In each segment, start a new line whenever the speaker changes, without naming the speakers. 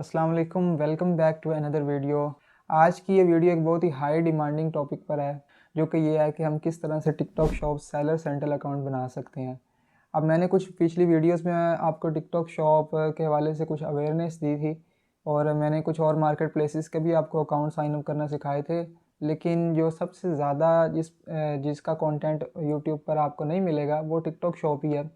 अस्सलाम वालेकुम, welcome back to another video. आज की ये वीडियो एक बहुत ही हाई डिमांडिंग टॉपिक पर है, जो कि ये है कि हम किस तरह से TikTok shop seller central account बना सकते हैं। अब मैंने कुछ पिछली वीडियोस में आपको टिकटॉक शॉप के हवाले से कुछ अवेयरनेस दी थी और मैंने कुछ और मार्केट प्लेसेस के भी आपको अकाउंट साइन अप करना सिखाए थे। लेकिन जो सबसे ज़्यादा जिसका कंटेंट यूट्यूब पर आपको नहीं मिलेगा वो टिकटॉक शॉप ही है,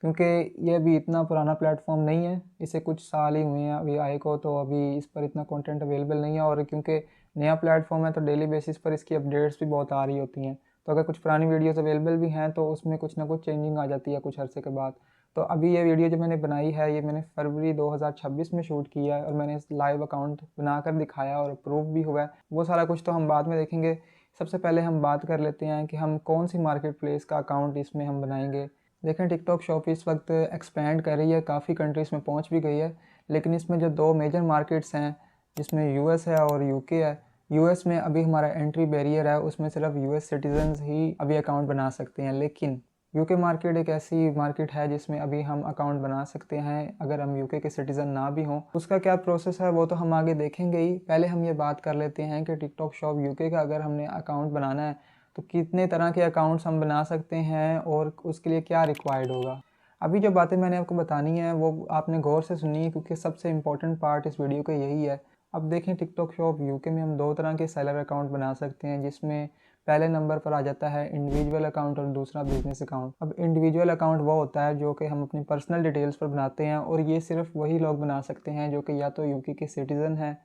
क्योंकि ये अभी इतना पुराना प्लेटफॉर्म नहीं है। इसे कुछ साल ही हुए हैं अभी आए को, तो अभी इस पर इतना कंटेंट अवेलेबल नहीं है। और क्योंकि नया प्लेटफॉर्म है तो डेली बेसिस पर इसकी अपडेट्स भी बहुत आ रही होती हैं। तो अगर कुछ पुरानी वीडियोस अवेलेबल भी हैं तो उसमें कुछ ना कुछ चेंजिंग आ जाती है कुछ अरसे के बाद। तो अभी ये वीडियो जो मैंने बनाई है ये मैंने फरवरी 2026 में शूट किया है और मैंने इस लाइव अकाउंट बनाकर दिखाया और प्रूफ भी हुआ है। वो सारा कुछ तो हम बाद में देखेंगे। सबसे पहले हम बात कर लेते हैं कि हम कौन सी मार्केट प्लेस का अकाउंट इसमें हम बनाएंगे। देखें, टिकटॉक शॉप इस वक्त एक्सपेंड कर रही है, काफ़ी कंट्रीज़ में पहुंच भी गई है। लेकिन इसमें जो दो मेजर मार्केट्स हैं जिसमें यूएस है और यूके है। यूएस में अभी हमारा एंट्री बैरियर है, उसमें सिर्फ यूएस सिटीजन्स ही अभी अकाउंट बना सकते हैं। लेकिन यूके मार्केट एक ऐसी मार्केट है जिसमें अभी हम अकाउंट बना सकते हैं अगर हम यूके के सिटीज़न ना भी हों। उसका क्या प्रोसेस है वो तो हम आगे देखेंगे ही। पहले हम ये बात कर लेते हैं कि टिकटॉक शॉप यूके का अगर हमने अकाउंट बनाना है तो कितने तरह के अकाउंट्स हम बना सकते हैं और उसके लिए क्या रिक्वायर्ड होगा। अभी जो बातें मैंने आपको बतानी है वो आपने गौर से सुनी है, क्योंकि सबसे इम्पोर्टेंट पार्ट इस वीडियो का यही है। अब देखें, टिकटॉक शॉप यूके में हम दो तरह के सेलर अकाउंट बना सकते हैं, जिसमें पहले नंबर पर आ जाता है इंडिविजुअल अकाउंट और दूसरा बिजनेस अकाउंट। अब इंडिविजुअल अकाउंट वो होता है जो कि हम अपनी पर्सनल डिटेल्स पर बनाते हैं और ये सिर्फ वही लोग बना सकते हैं जो कि या तो यूके के सिटीज़न हैं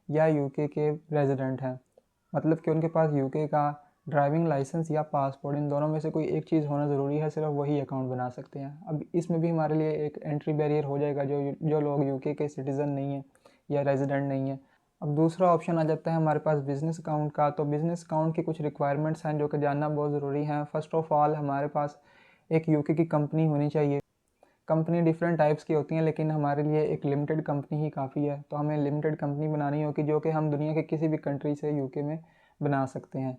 या यूके के रेजिडेंट हैं। मतलब कि उनके पास यूके का ड्राइविंग लाइसेंस या पासपोर्ट, इन दोनों में से कोई एक चीज़ होना ज़रूरी है, सिर्फ वही अकाउंट बना सकते हैं। अब इसमें भी हमारे लिए एक एंट्री बैरियर हो जाएगा जो लोग यूके के सिटीज़न नहीं हैं या रेजिडेंट नहीं है। अब दूसरा ऑप्शन आ जाता है हमारे पास बिज़नेस अकाउंट का। तो बिज़नेस अकाउंट की कुछ रिक्वायरमेंट्स हैं जो कि जानना बहुत ज़रूरी है। फ़र्स्ट ऑफ़ ऑल हमारे पास एक यूके की कंपनी होनी चाहिए। कंपनी डिफरेंट टाइप्स की होती हैं, लेकिन हमारे लिए एक लिमिटेड कंपनी ही काफ़ी है। तो हमें लिमिटेड कंपनी बनानी होगी जो कि हम दुनिया के किसी भी कंट्री से यूके में बना सकते हैं।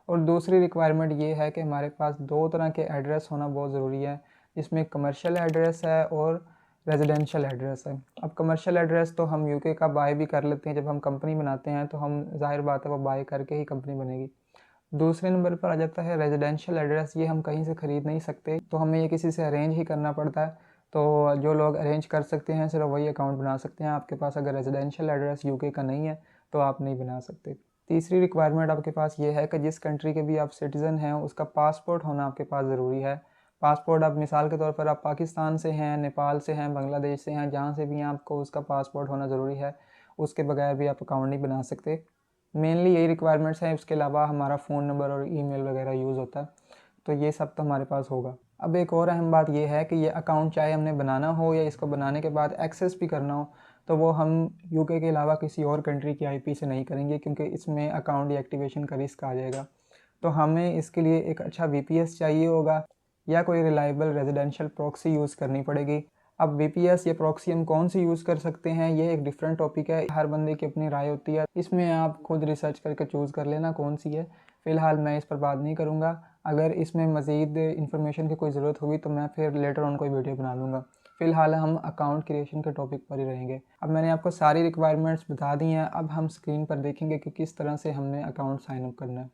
और दूसरी रिक्वायरमेंट ये है कि हमारे पास दो तरह के एड्रेस होना बहुत ज़रूरी है, जिसमें कमर्शियल एड्रेस है और रेजिडेंशियल एड्रेस है। अब कमर्शियल एड्रेस तो हम यूके का बाय भी कर लेते हैं, जब हम कंपनी बनाते हैं तो हम जाहिर बात है वो बाय करके ही कंपनी बनेगी। दूसरे नंबर पर आ जाता है रेजिडेंशियल एड्रेस। ये हम कहीं से ख़रीद नहीं सकते, तो हमें ये किसी से अरेंज ही करना पड़ता है। तो जो लोग अरेंज कर सकते हैं सिर्फ वही अकाउंट बना सकते हैं। आपके पास अगर रेजिडेंशियल एड्रेस यूके का नहीं है तो आप नहीं बना सकते। तीसरी रिक्वायरमेंट आपके पास ये है कि जिस कंट्री के भी आप सिटीज़न हैं उसका पासपोर्ट होना आपके पास ज़रूरी है। पासपोर्ट, आप मिसाल के तौर पर आप पाकिस्तान से हैं, नेपाल से हैं, बांग्लादेश से हैं, जहाँ से भी हैं आपको उसका पासपोर्ट होना ज़रूरी है। उसके बगैर भी आप अकाउंट नहीं बना सकते। मेनली यही रिक्वायरमेंट्स हैं। उसके अलावा हमारा फ़ोन नंबर और ईमेल वगैरह यूज़ होता है, तो ये सब तो हमारे पास होगा। अब एक और अहम बात ये है कि ये अकाउंट चाहे हमने बनाना हो या इसको बनाने के बाद एक्सेस भी करना हो तो वो हम यूके के अलावा किसी और कंट्री की आईपी से नहीं करेंगे, क्योंकि इसमें अकाउंट डीएक्टिवेशन का रिस्क आ जाएगा। तो हमें इसके लिए एक अच्छा वीपीएस चाहिए होगा या कोई रिलायबल रेजिडेंशियल प्रॉक्सी यूज़ करनी पड़ेगी। अब वीपीएस या प्रॉक्सी हम कौन सी यूज़ कर सकते हैं ये एक डिफरेंट टॉपिक है, हर बंदे की अपनी राय होती है। इसमें आप खुद रिसर्च करके चूज़ कर लेना कौन सी है। फ़िलहाल मैं इस पर बात नहीं करूँगा। अगर इसमें मज़ीद इन्फॉर्मेशन की कोई ज़रूरत हुई तो मैं फिर लेटर ऑन कोई वीडियो बना लूँगा। फ़िलहाल हम अकाउंट क्रिएशन के टॉपिक पर ही रहेंगे। अब मैंने आपको सारी रिक्वायरमेंट्स बता दी हैं। अब हम स्क्रीन पर देखेंगे कि किस तरह से हमने अकाउंट साइन अप करना है।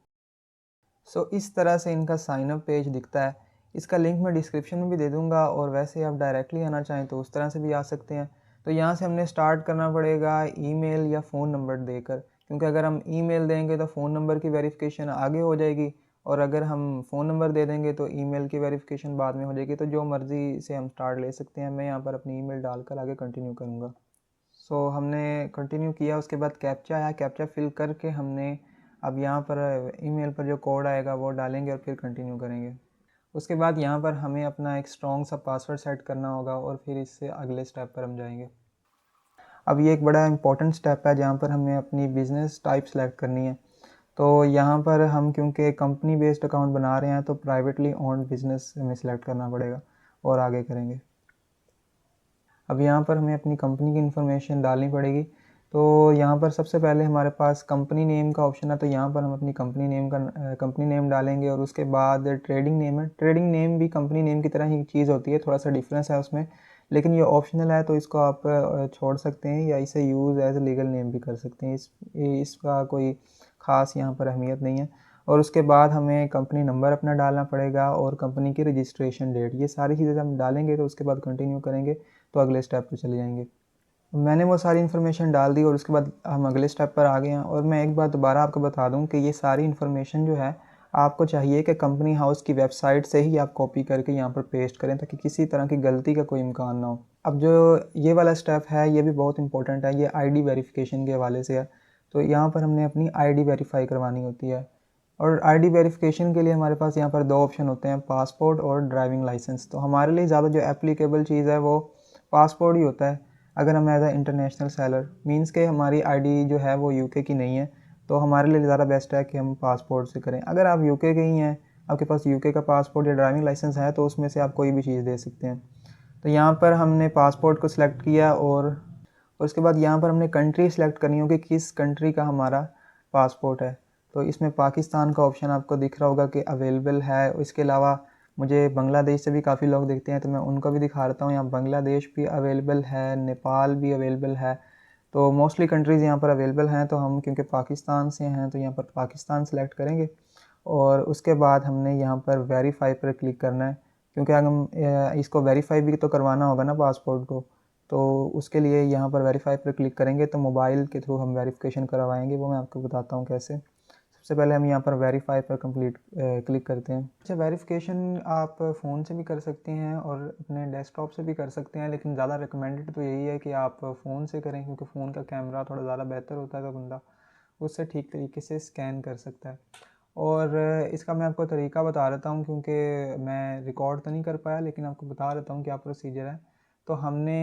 इस तरह से इनका साइन अप पेज दिखता है। इसका लिंक मैं डिस्क्रिप्शन में भी दे दूँगा और वैसे आप डायरेक्टली आना चाहें तो उस तरह से भी आ सकते हैं। तो यहाँ से हमने स्टार्ट करना पड़ेगा ईमेल या फ़ोन नंबर देकर, क्योंकि अगर हम ईमेल देंगे तो फ़ोन नंबर की वेरिफ़िकेशन आगे हो जाएगी और अगर हम फ़ोन नंबर दे देंगे तो ईमेल की वेरिफ़िकेशन बाद में हो जाएगी। तो जो मर्ज़ी से हम स्टार्ट ले सकते हैं। मैं यहाँ पर अपनी ईमेल डालकर आगे कंटिन्यू करूँगा। हमने कंटिन्यू किया, उसके बाद कैप्चा आया। कैप्चा फिल करके हमने अब यहाँ पर ईमेल पर जो कोड आएगा वो डालेंगे और फिर कंटिन्यू करेंगे। उसके बाद यहाँ पर हमें अपना एक स्ट्रॉन्ग सा पासवर्ड सेट करना होगा और फिर इससे अगले स्टेप पर हम जाएंगे। अब ये एक बड़ा इंपॉर्टेंट स्टेप है जहाँ पर हमें अपनी बिज़नेस टाइप सेलेक्ट करनी है। तो यहाँ पर हम क्योंकि कंपनी बेस्ड अकाउंट बना रहे हैं तो प्राइवेटली ओन्ड बिज़नेस हमें सेलेक्ट करना पड़ेगा और आगे करेंगे। अब यहाँ पर हमें अपनी कंपनी की इन्फॉर्मेशन डालनी पड़ेगी। तो यहाँ पर सबसे पहले हमारे पास कंपनी नेम का ऑप्शन है, तो यहाँ पर हम अपनी कंपनी नेम डालेंगे और उसके बाद ट्रेडिंग नेम है। ट्रेडिंग नेम भी कंपनी नेम की तरह ही चीज़ होती है, थोड़ा सा डिफरेंस है उसमें, लेकिन ये ऑप्शनल है, तो इसको आप छोड़ सकते हैं या इसे यूज़ एज लीगल नेम भी कर सकते हैं। इसका कोई ख़ास यहाँ पर अहमियत नहीं है। और उसके बाद हमें कंपनी नंबर अपना डालना पड़ेगा और कंपनी की रजिस्ट्रेशन डेट, ये सारी चीज़ें हम डालेंगे तो उसके बाद कंटिन्यू करेंगे तो अगले स्टेप पे चले जाएंगे। मैंने वो सारी इन्फॉर्मेशन डाल दी और उसके बाद हम अगले स्टेप पर आ गए हैं। और मैं एक बात दोबारा आपको बता दूं कि ये सारी इन्फॉर्मेशन जो है आपको चाहिए कि कंपनी हाउस की वेबसाइट से ही आप कॉपी करके यहाँ पर पेस्ट करें, ताकि किसी तरह की गलती का कोई इम्कान ना हो। अब जो ये वाला स्टेप है ये भी बहुत इंपॉर्टेंट है, ये आईडी वेरिफिकेशन के हवाले से है। तो यहाँ पर हमने अपनी आईडी वेरीफाई करवानी होती है। और आईडी वेरिफिकेशन के लिए हमारे पास यहाँ पर दो ऑप्शन होते हैं, पासपोर्ट और ड्राइविंग लाइसेंस। तो हमारे लिए ज़्यादा जो एप्लीकेबल चीज़ है वो पासपोर्ट ही होता है। अगर हम as a international seller means के हमारी आईडी जो है वो यूके की नहीं है, तो हमारे लिए ज़्यादा बेस्ट है कि हम पासपोर्ट से करें। अगर आप यूके के ही हैं, आपके पास यूके का पासपोर्ट या ड्राइविंग लाइसेंस है, तो उसमें से आप कोई भी चीज़ दे सकते हैं। तो यहाँ पर हमने पासपोर्ट को सिलेक्ट किया और उसके बाद यहाँ पर हमने कंट्री सेलेक्ट करनी होगी, किस कंट्री का हमारा पासपोर्ट है। तो इसमें पाकिस्तान का ऑप्शन आपको दिख रहा होगा कि अवेलेबल है। इसके अलावा मुझे बांग्लादेश से भी काफ़ी लोग दिखते हैं, तो मैं उनको भी दिखा देता हूँ। यहाँ बांग्लादेश भी अवेलेबल है, नेपाल भी अवेलेबल है। तो मोस्टली कंट्रीज़ यहाँ पर अवेलेबल हैं। तो हम क्योंकि पाकिस्तान से हैं तो यहाँ पर पाकिस्तान सेलेक्ट करेंगे और उसके बाद हमने यहाँ पर वेरीफाई पर क्लिक करना है, क्योंकि अगर हम इसको वेरीफाई भी तो करवाना होगा ना पासपोर्ट को। तो उसके लिए यहाँ पर वेरीफाई पर क्लिक करेंगे तो मोबाइल के थ्रू हम वेरिफिकेशन करवाएंगे, वो मैं आपको बताता हूँ कैसे। सबसे पहले हम यहाँ पर वेरीफाई पर क्लिक करते हैं। अच्छा, वेरिफिकेशन आप फ़ोन से भी कर सकते हैं और अपने डेस्कटॉप से भी कर सकते हैं, लेकिन ज़्यादा रिकमेंडेड तो यही है कि आप फ़ोन से करें, क्योंकि फ़ोन का कैमरा थोड़ा ज़्यादा बेहतर होता है, तो बंदा उससे ठीक तरीके से स्कैन कर सकता है। और इसका मैं आपको तरीका बता देता हूँ, क्योंकि मैं रिकॉर्ड तो नहीं कर पाया, लेकिन आपको बता देता हूँ क्या प्रोसीजर है। तो हमने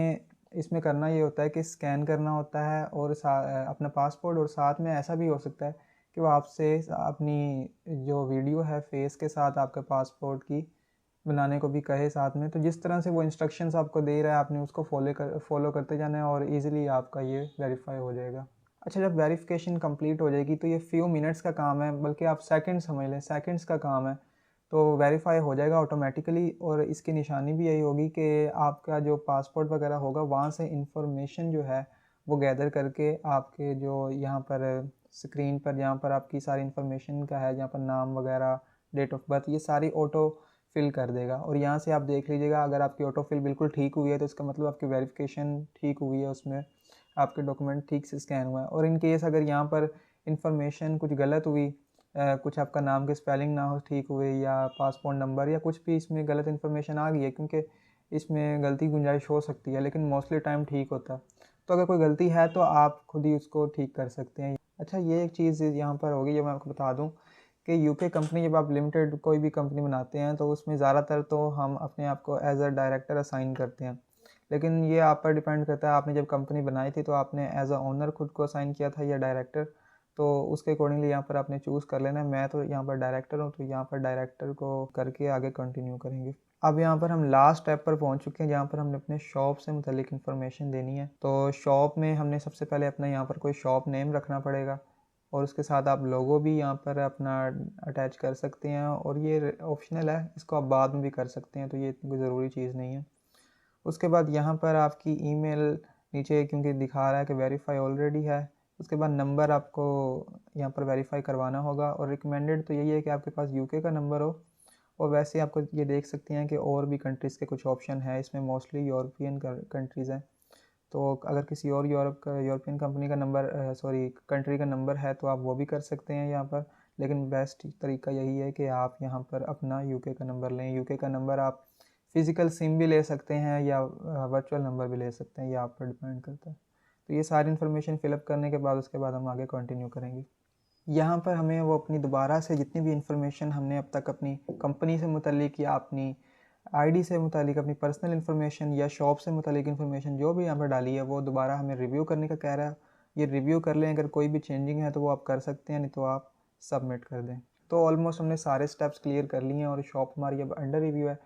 इसमें करना ये होता है कि स्कैन करना होता है और अपना पासपोर्ट, और साथ में ऐसा भी हो सकता है कि वो आपसे अपनी जो वीडियो है फेस के साथ आपके पासपोर्ट की बनाने को भी कहे साथ में। तो जिस तरह से वो इंस्ट्रक्शंस आपको दे रहा है आपने उसको फॉलो करते जाना है और इजीली आपका ये वेरीफाई हो जाएगा। अच्छा, जब वेरिफिकेशन कंप्लीट हो जाएगी तो ये फ्यू मिनट्स का काम है, बल्कि आप सेकंड्स समझ लें, सेकंड्स का काम है। तो वेरीफाई हो जाएगा ऑटोमेटिकली। और इसकी निशानी भी यही होगी कि आपका जो पासपोर्ट वगैरह होगा वहाँ से इंफॉर्मेशन जो है वो गैदर करके आपके जो यहाँ पर स्क्रीन पर जहाँ पर आपकी सारी इन्फॉर्मेशन का है, जहाँ पर नाम वगैरह, डेट ऑफ बर्थ, ये सारी ऑटो फिल कर देगा। और यहाँ से आप देख लीजिएगा, अगर आपकी ऑटो फिल बिल्कुल ठीक हुई है तो इसका मतलब आपकी वेरिफिकेशन ठीक हुई है, उसमें आपके डॉक्यूमेंट ठीक से स्कैन हुआ है। और इन केस अगर यहाँ पर इंफॉर्मेशन कुछ गलत हुई, कुछ आपका नाम की स्पेलिंग ना हो ठीक हुई, या पासपोर्ट नंबर या कुछ भी इसमें गलत इन्फॉर्मेशन आ गई है, क्योंकि इसमें गलती गुंजाइश हो सकती है, लेकिन मोस्टली टाइम ठीक होता है। तो अगर कोई गलती है तो आप खुद ही उसको ठीक कर सकते हैं। अच्छा, ये एक चीज़ यहाँ पर होगी जो मैं आपको बता दूँ कि यूके कंपनी, जब आप लिमिटेड कोई भी कंपनी बनाते हैं तो उसमें ज़्यादातर तो हम अपने आप को एज अ डायरेक्टर असाइन करते हैं। लेकिन ये आप पर डिपेंड करता है, आपने जब कंपनी बनाई थी तो आपने एज अ ओनर खुद को असाइन किया था या डायरेक्टर, तो उसके अकॉर्डिंगली यहाँ पर आपने चूज़ कर लेना है। मैं तो यहाँ पर डायरेक्टर हूँ, तो यहाँ पर डायरेक्टर को करके आगे कंटिन्यू करेंगे। अब यहाँ पर हम लास्ट स्टेप पर पहुँच चुके हैं, जहाँ पर हमने अपने शॉप से मुतलिक इन्फॉर्मेशन देनी है। तो शॉप में हमने सबसे पहले अपना यहाँ पर कोई शॉप नेम रखना पड़ेगा, और उसके साथ आप लोगो भी यहाँ पर अपना अटैच कर सकते हैं। और ये ऑप्शनल है, इसको आप बाद में भी कर सकते हैं, तो ये इतनी कोई ज़रूरी चीज़ नहीं है। उसके बाद यहाँ पर आपकी ईमेल नीचे क्योंकि दिखा रहा है कि वेरीफाई ऑलरेडी है, उसके बाद नंबर आपको यहाँ पर वेरीफाई करवाना होगा। और रिकमेंडेड तो यही है कि आपके पास यूके का नंबर हो। और वैसे आपको ये देख सकते हैं कि और भी कंट्रीज़ के कुछ ऑप्शन है, इसमें मोस्टली यूरोपियन कंट्रीज़ हैं। तो अगर किसी और यूरोपियन कंपनी का नंबर, सॉरी, कंट्री का नंबर है तो आप वो भी कर सकते हैं यहाँ पर। लेकिन बेस्ट तरीका यही है कि आप यहाँ पर अपना यूके का नंबर लें। यूके का नंबर आप फ़िज़िकल सिम भी ले सकते हैं या वर्चुअल नंबर भी ले सकते हैं, ये आप पर डिपेंड करता है। तो ये सारी इन्फॉर्मेशन फिलअप करने के बाद उसके बाद हम आगे कंटिन्यू करेंगे। यहाँ पर हमें वो अपनी दोबारा से जितनी भी इन्फॉर्मेशन हमने अब तक अपनी कंपनी से मुतल्लिक या अपनी आईडी से मुतालिक, अपनी पर्सनल इन्फॉर्मेशन या शॉप से मुतालिक इन्फॉर्मेशन जो भी यहाँ पर डाली है, वो दोबारा हमें रिव्यू करने का कह रहा है। ये रिव्यू कर लें, अगर कोई भी चेंजिंग है तो वो आप कर सकते हैं, नहीं तो आप सबमिट कर दें। तो ऑलमोस्ट हमने सारे स्टेप्स क्लियर कर लिए हैं और शॉप हमारी अब अंडर रिव्यू है।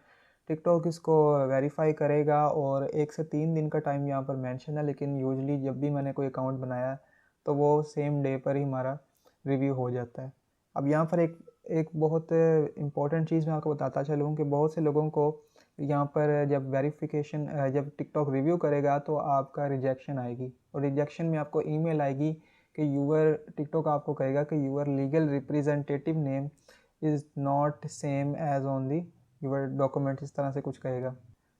टिकटॉक इसको वेरीफाई करेगा और 1 से 3 दिन का टाइम यहाँ पर मेंशन है, लेकिन यूजुअली जब भी मैंने कोई अकाउंट बनाया है तो वो सेम डे पर ही हमारा रिव्यू हो जाता है। अब यहाँ पर एक एक बहुत इम्पॉर्टेंट चीज़ मैं आपको बताता चलूँ कि बहुत से लोगों को यहाँ पर जब वेरिफिकेशन जब टिकटॉक रिव्यू करेगा तो आपका रिजेक्शन आएगी, और रिजेक्शन में आपको ईमेल आएगी कि यूअर टिकटॉक आपको कहेगा कि your legal representative name is not same as on the your document, इस तरह से कुछ कहेगा।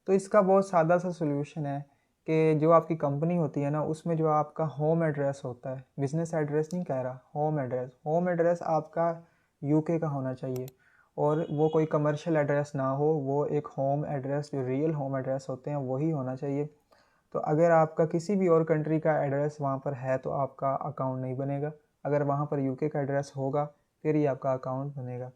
तो इसका बहुत सादा सा सोल्यूशन है कि जो आपकी कंपनी होती है ना, उसमें जो आपका होम एड्रेस होता है, बिज़नेस एड्रेस नहीं कह रहा, होम एड्रेस आपका यूके का होना चाहिए, और वो कोई कमर्शियल एड्रेस ना हो, वो एक होम एड्रेस जो रियल होम एड्रेस होते हैं वही होना चाहिए। तो अगर आपका किसी भी और कंट्री का एड्रेस वहाँ पर है तो आपका अकाउंट नहीं बनेगा, अगर वहाँ पर यूके का एड्रेस होगा फिर ही आपका अकाउंट बनेगा।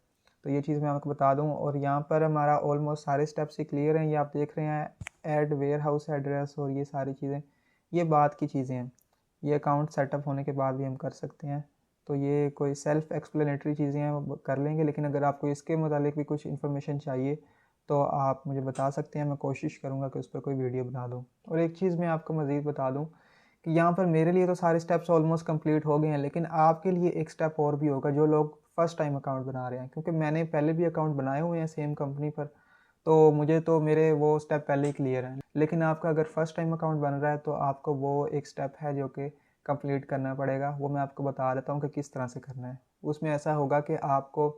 तो ये चीज़ मैं आपको बता दूँ, और यहाँ पर हमारा ऑलमोस्ट सारे स्टेप्स ही क्लियर हैं। ये आप देख रहे हैं ऐड वेयर हाउस एड्रेस और ये सारी चीज़ें, ये बात की चीज़ें हैं, ये अकाउंट सेटअप होने के बाद भी हम कर सकते हैं। तो ये कोई सेल्फ़ एक्सप्लेनेटरी चीज़ें हैं, वो कर लेंगे, लेकिन अगर आपको इसके मुतालिक भी कुछ इन्फॉर्मेशन चाहिए तो आप मुझे बता सकते हैं, मैं कोशिश करूँगा कि उस पर कोई वीडियो बना दूँ। और एक चीज़ मैं आपको मज़ीद बता दूँ कि यहाँ पर मेरे लिए तो सारे स्टेप्स ऑलमोस्ट कंप्लीट हो गए हैं, लेकिन आपके लिए एक स्टेप और भी होगा जो लोग फर्स्ट टाइम अकाउंट बना रहे हैं, क्योंकि मैंने पहले भी अकाउंट बनाए हुए हैं सेम कंपनी पर, तो मुझे तो मेरे वो स्टेप पहले ही क्लियर हैं। लेकिन आपका अगर फर्स्ट टाइम अकाउंट बन रहा है तो आपको वो एक स्टेप है जो कि कंप्लीट करना पड़ेगा, वो मैं आपको बता देता हूँ कि किस तरह से करना है। उसमें ऐसा होगा कि आपको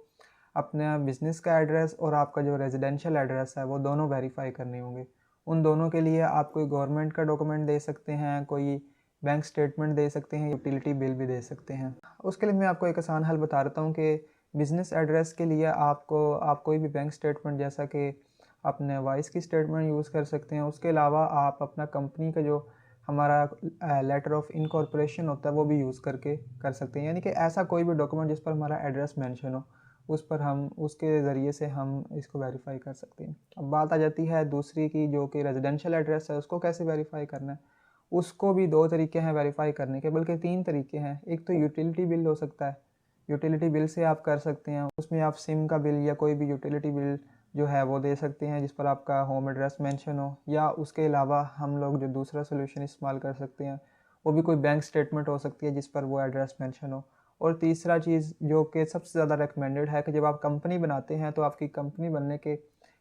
अपना बिज़नेस का एड्रेस और आपका जो रेजिडेंशियल एड्रेस है वो दोनों वेरीफाई करने होंगे। उन दोनों के लिए आप कोई गवर्नमेंट का डॉक्यूमेंट दे सकते हैं, कोई बैंक स्टेटमेंट दे सकते हैं, यूटिलिटी बिल भी दे सकते हैं। उसके लिए मैं आपको एक आसान हल बता देता हूँ कि बिज़नेस एड्रेस के लिए आप कोई भी बैंक स्टेटमेंट, जैसा कि अपने वाइस की स्टेटमेंट यूज़ कर सकते हैं। उसके अलावा आप अपना कंपनी का जो हमारा लेटर ऑफ इनकॉर्पोरेशन होता है वो भी यूज़ करके कर सकते हैं, यानी कि ऐसा कोई भी डॉक्यूमेंट जिस पर हमारा एड्रेस मेंशन हो, उस पर हम उसके ज़रिए से हम इसको वेरीफाई कर सकते हैं। अब बात आ जाती है दूसरी की, जो कि रेजिडेंशियल एड्रेस है, उसको कैसे वेरीफाई करना है। उसको भी 2 तरीके हैं वेरीफाई करने के, बल्कि 3 तरीके हैं। एक तो यूटिलिटी बिल हो सकता है, यूटिलिटी बिल से आप कर सकते हैं। उसमें आप सिम का बिल या कोई भी यूटिलिटी बिल जो है वो दे सकते हैं जिस पर आपका होम एड्रेस मेंशन हो, या उसके अलावा हम लोग जो दूसरा सोल्यूशन इस्तेमाल कर सकते हैं वो भी कोई बैंक स्टेटमेंट हो सकती है जिस पर वो एड्रेस मेंशन हो। और तीसरा चीज़ जो कि सबसे ज़्यादा रिकमेंडेड है कि जब आप कंपनी बनाते हैं तो आपकी कंपनी बनने के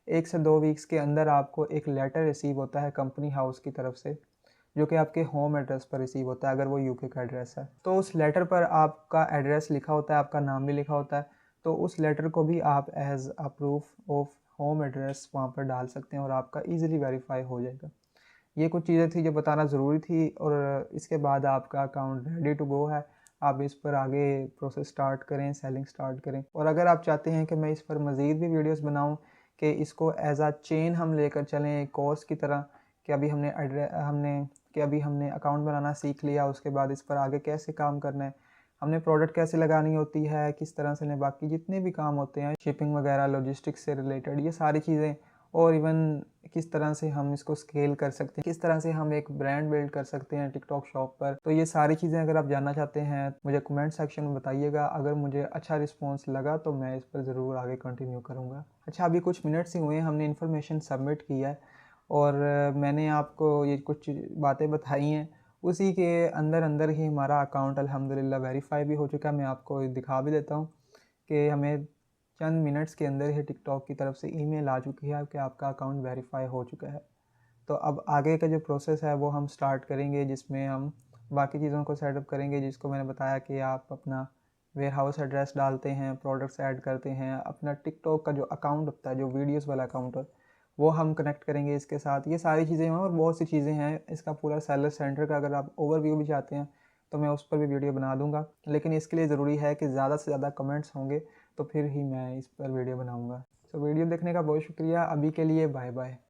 1 से 2 वीक्स के अंदर आपको एक लेटर रिसीव होता है कंपनी हाउस की तरफ से, जो कि आपके होम एड्रेस पर रिसीव होता है अगर वो यूके का एड्रेस है। तो उस लेटर पर आपका एड्रेस लिखा होता है, आपका नाम भी लिखा होता है, तो उस लेटर को भी आप as a proof of home address वहाँ पर डाल सकते हैं और आपका ईज़िली वेरीफाई हो जाएगा। ये कुछ चीज़ें थी जो बताना ज़रूरी थी, और इसके बाद आपका अकाउंट रेडी टू गो है। आप इस पर आगे प्रोसेस स्टार्ट करें, सेलिंग स्टार्ट करें। और अगर आप चाहते हैं कि मैं इस पर मज़ीद भी वीडियोस बनाऊं, कि इसको एज अ चेन हम लेकर चलें कोर्स की तरह, कि अभी हमने अकाउंट बनाना सीख लिया, उसके बाद इस पर आगे कैसे काम करना है, हमने प्रोडक्ट कैसे लगानी होती है, किस तरह से, बाकी जितने भी काम होते हैं शिपिंग वगैरह, लॉजिस्टिक्स से रिलेटेड, ये सारी चीज़ें, और इवन किस तरह से हम इसको स्केल कर सकते हैं, किस तरह से हम एक ब्रांड बिल्ड कर सकते हैं टिकटॉक शॉप पर। तो ये सारी चीज़ें अगर आप जानना चाहते हैं मुझे कमेंट सेक्शन में बताइएगा। अगर मुझे अच्छा रिस्पॉन्स लगा तो मैं इस पर ज़रूर आगे कंटिन्यू करूँगा। अच्छा, अभी कुछ मिनट्स ही हुए हैं, हमने इन्फॉर्मेशन सबमिट की है, और मैंने आपको ये कुछ बातें बताई हैं, उसी के अंदर अंदर ही हमारा अकाउंट अल्हम्दुलिल्लाह वेरीफाई भी हो चुका है। मैं आपको दिखा भी देता हूँ कि हमें चंद मिनट्स के अंदर ही टिकटॉक की तरफ से ईमेल आ चुकी है कि आपका अकाउंट वेरीफाई हो चुका है। तो अब आगे का जो प्रोसेस है वो हम स्टार्ट करेंगे, जिसमें हम बाकी चीज़ों को सेटअप करेंगे, जिसको मैंने बताया कि आप अपना वेयर हाउस एड्रेस डालते हैं, प्रोडक्ट्स ऐड करते हैं, अपना टिकटॉक का जो अकाउंट होता है, जो वीडियोस वाला अकाउंट है, वो हम कनेक्ट करेंगे इसके साथ। ये सारी चीज़ें हैं और बहुत सी चीज़ें हैं। इसका पूरा सेलर सेंटर का अगर आप ओवरव्यू भी चाहते हैं तो मैं उस पर भी वीडियो बना दूंगा, लेकिन इसके लिए ज़रूरी है कि ज़्यादा से ज़्यादा कमेंट्स होंगे तो फिर ही मैं इस पर वीडियो बनाऊंगा। तो वीडियो देखने का बहुत शुक्रिया। अभी के लिए बाय बाय।